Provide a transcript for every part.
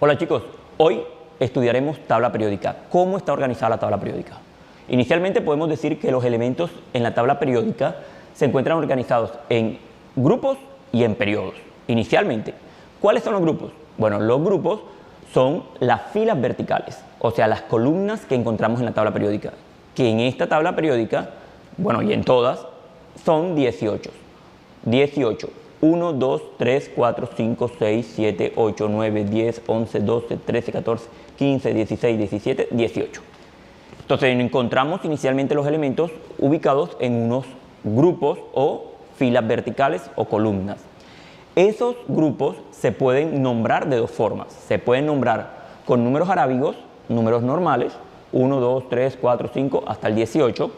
Hola chicos, hoy estudiaremos tabla periódica. ¿Cómo está organizada la tabla periódica? Inicialmente podemos decir que los elementos en la tabla periódica se encuentran organizados en grupos y en periodos. Inicialmente, ¿cuáles son los grupos? Bueno, los grupos son las filas verticales, o sea, las columnas que encontramos en la tabla periódica, que en esta tabla periódica, bueno, y en todas, son 18. 18. 1, 2, 3, 4, 5, 6, 7, 8, 9, 10, 11, 12, 13, 14, 15, 16, 17, 18. Entonces encontramos inicialmente los elementos ubicados en unos grupos o filas verticales o columnas. Esos grupos se pueden nombrar de dos formas. Se pueden nombrar con números arábigos, números normales, 1, 2, 3, 4, 5, hasta el 18.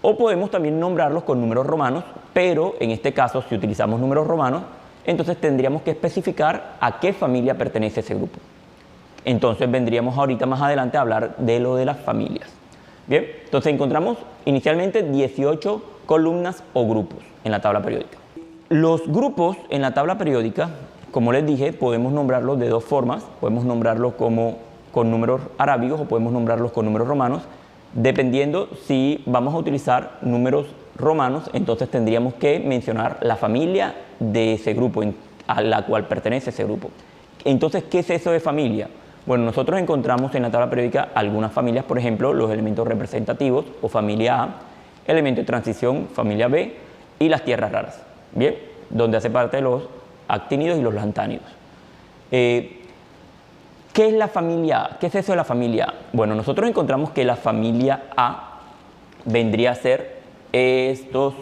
O podemos también nombrarlos con números romanos, pero en este caso, si utilizamos números romanos, entonces tendríamos que especificar a qué familia pertenece ese grupo. Entonces vendríamos ahorita más adelante a hablar de lo de las familias. Bien, entonces encontramos inicialmente 18 columnas o grupos en la tabla periódica. Los grupos en la tabla periódica, como les dije, podemos nombrarlos de dos formas. Podemos nombrarlos como con números arábigos o podemos nombrarlos con números romanos. Dependiendo si vamos a utilizar números romanos, entonces tendríamos que mencionar la familia de ese grupo a la cual pertenece ese grupo. Entonces, ¿qué es eso de familia? Bueno, nosotros encontramos en la tabla periódica algunas familias, por ejemplo, los elementos representativos o familia A, elemento de transición, familia B, y las tierras raras, ¿bien? Donde hace parte de los actínidos y los lantánidos. ¿Qué es la familia A? ¿Qué es eso de la familia A? Bueno, nosotros encontramos que la familia A vendría a ser estos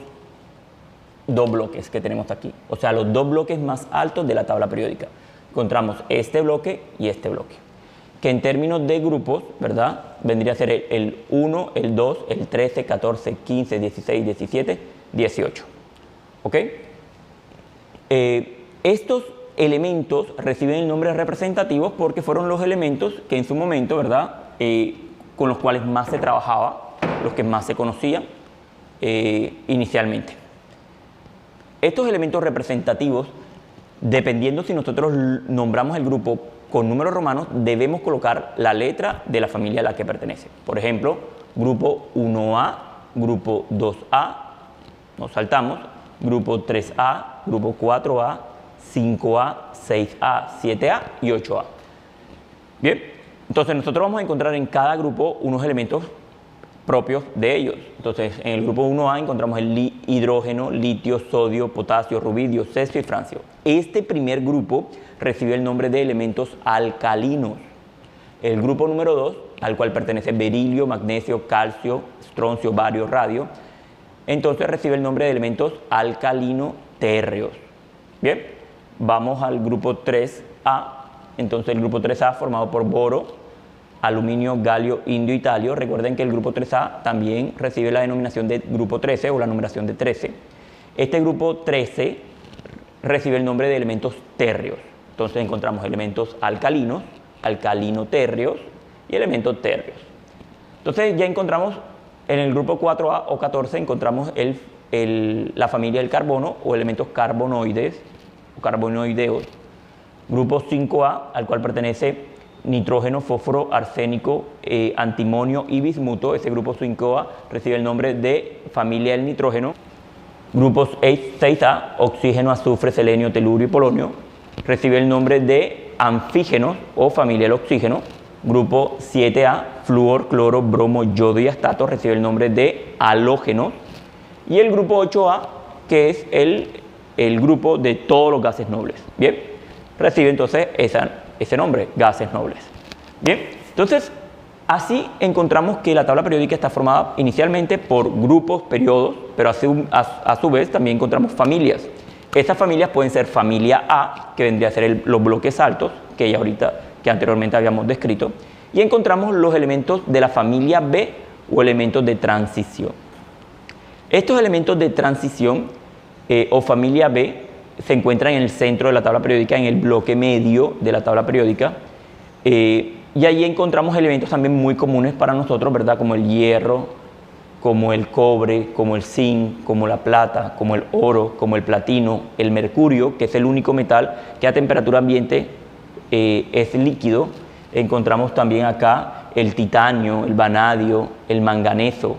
dos bloques que tenemos aquí. O sea, los dos bloques más altos de la tabla periódica. Encontramos este bloque y este bloque. Que en términos de grupos, ¿verdad? Vendría a ser el 1, el 2, el 13, 14, 15, 16, 17, 18. ¿Ok? Estos elementos reciben el nombre de representativos porque fueron los elementos que en su momento, ¿verdad? Con los cuales más se trabajaba, los que más se conocían inicialmente. Estos elementos representativos, dependiendo si nosotros nombramos el grupo con números romanos, debemos colocar la letra de la familia a la que pertenece. Por ejemplo, grupo 1A, grupo 2A, nos saltamos, grupo 3A, grupo 4A, 5A, 6A, 7A y 8A. Bien, entonces nosotros vamos a encontrar en cada grupo unos elementos propios de ellos. Entonces, en el grupo 1A encontramos el hidrógeno, litio, sodio, potasio, rubidio, cesio y francio. Este primer grupo recibe el nombre de elementos alcalinos. El grupo número 2, al cual pertenece berilio, magnesio, calcio, estroncio, bario, radio, entonces recibe el nombre de elementos alcalino-térreos. Bien, vamos al grupo 3A. Entonces el grupo 3A formado por boro, aluminio, galio, indio y talio. Recuerden que el grupo 3A también recibe la denominación de grupo 13 o la numeración de 13. Este grupo 13 recibe el nombre de elementos térreos. Entonces encontramos elementos alcalinos, alcalino-térreos y elementos térreos. Entonces ya encontramos en el grupo 4A o 14 encontramos la familia del carbono o elementos carbonoides o carbonoideos. Grupo 5A, al cual pertenece nitrógeno, fósforo, arsénico, antimonio y bismuto. Ese grupo 5A recibe el nombre de familia del nitrógeno. Grupo 6A, oxígeno, azufre, selenio, telurio y polonio, recibe el nombre de anfígenos o familia del oxígeno. Grupo 7A, flúor, cloro, bromo, yodo y astato, recibe el nombre de halógenos. Y el grupo 8A, que es el grupo de todos los gases nobles. Bien, recibe entonces ese nombre, gases nobles. Bien, entonces así encontramos que la tabla periódica está formada inicialmente por grupos, periodos, pero a su vez también encontramos familias. Estas familias pueden ser familia A, que vendría a ser los bloques altos, que anteriormente habíamos descrito, y encontramos los elementos de la familia B o elementos de transición. Estos elementos de transición o familia B se encuentran en el centro de la tabla periódica, en el bloque medio de la tabla periódica, y allí encontramos elementos también muy comunes para nosotros, ¿verdad? Como el hierro, como el cobre, como el zinc, como la plata, como el oro, como el platino, el mercurio, que es el único metal que a temperatura ambiente es líquido. Encontramos también acá el titanio, el vanadio, el manganeso,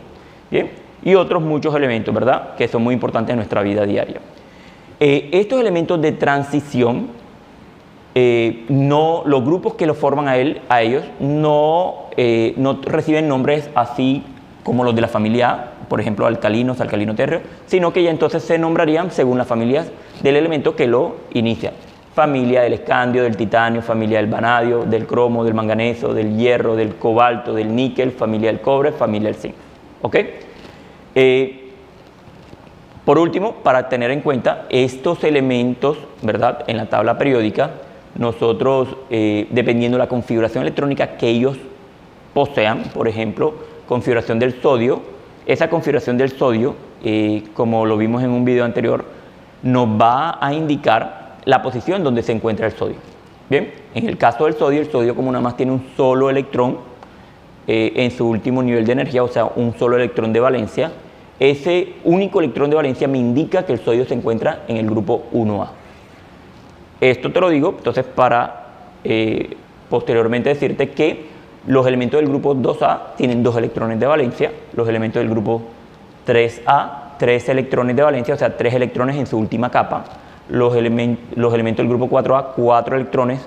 ¿bien? Y otros muchos elementos, ¿verdad?, que son muy importantes en nuestra vida diaria. Estos elementos de transición, los grupos que los forman a ellos no reciben nombres así como los de la familia A, por ejemplo, alcalinos, alcalino térreo, sino que ya entonces se nombrarían según las familias del elemento que lo inicia. Familia del escandio, del titanio, familia del vanadio, del cromo, del manganeso, del hierro, del cobalto, del níquel, familia del cobre, familia del zinc. ¿Ok? Por último, para tener en cuenta estos elementos, ¿verdad?, en la tabla periódica, nosotros, dependiendo de la configuración electrónica que ellos posean, por ejemplo, configuración del sodio, esa configuración del sodio, como lo vimos en un video anterior, nos va a indicar la posición donde se encuentra el sodio. Bien, en el caso del sodio, el sodio como nada más tiene un solo electrón en su último nivel de energía, o sea, un solo electrón de valencia, ese único electrón de valencia me indica que el sodio se encuentra en el grupo 1A. Esto te lo digo entonces para posteriormente decirte que los elementos del grupo 2A tienen 2 electrones de valencia, los elementos del grupo 3A, 3 electrones de valencia, o sea, 3 electrones en su última capa, los elementos del grupo 4A, 4 electrones,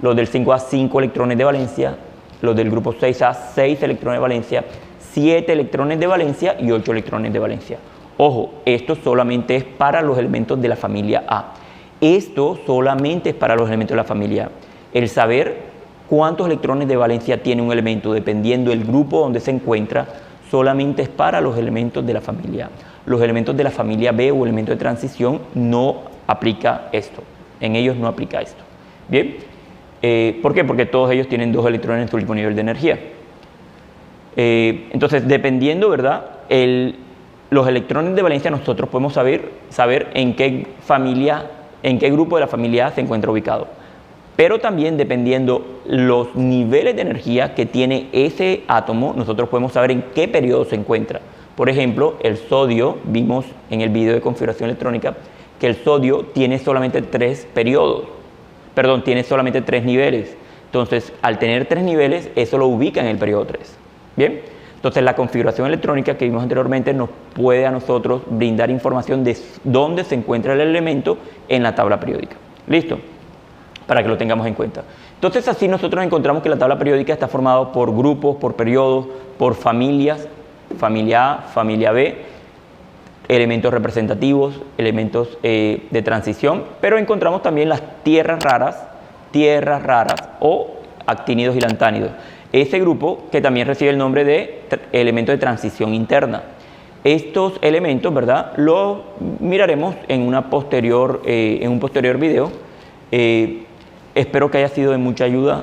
los del 5A, 5 electrones de valencia, los del grupo 6A, 6 electrones de valencia, 7 electrones de valencia y 8 electrones de valencia. Ojo, esto solamente es para los elementos de la familia A. Esto solamente es para los elementos de la familia A. El saber cuántos electrones de valencia tiene un elemento dependiendo del grupo donde se encuentra solamente es para los elementos de la familia A. Los elementos de la familia B o elementos de transición no aplica esto. En ellos no aplica esto. ¿Bien? ¿Por qué? Porque todos ellos tienen 2 electrones en su último nivel de energía. Entonces, dependiendo, ¿verdad?, los electrones de valencia, nosotros podemos saber en qué grupo de la familia A se encuentra ubicado. Pero también, dependiendo los niveles de energía que tiene ese átomo, nosotros podemos saber en qué periodo se encuentra. Por ejemplo, el sodio, vimos en el video de configuración electrónica que el sodio tiene solamente 3 niveles. Entonces, al tener 3 niveles, eso lo ubica en el periodo 3. ¿Bien? Entonces, la configuración electrónica que vimos anteriormente nos puede a nosotros brindar información de dónde se encuentra el elemento en la tabla periódica. ¿Listo? Para que lo tengamos en cuenta. Entonces, así nosotros encontramos que la tabla periódica está formada por grupos, por periodos, por familias, familia A, familia B, elementos representativos, elementos de transición, pero encontramos también las tierras raras o actínidos y lantánidos. Ese grupo que también recibe el nombre de elementos de transición interna. Estos elementos, ¿verdad?, los miraremos en un posterior video. Espero que haya sido de mucha ayuda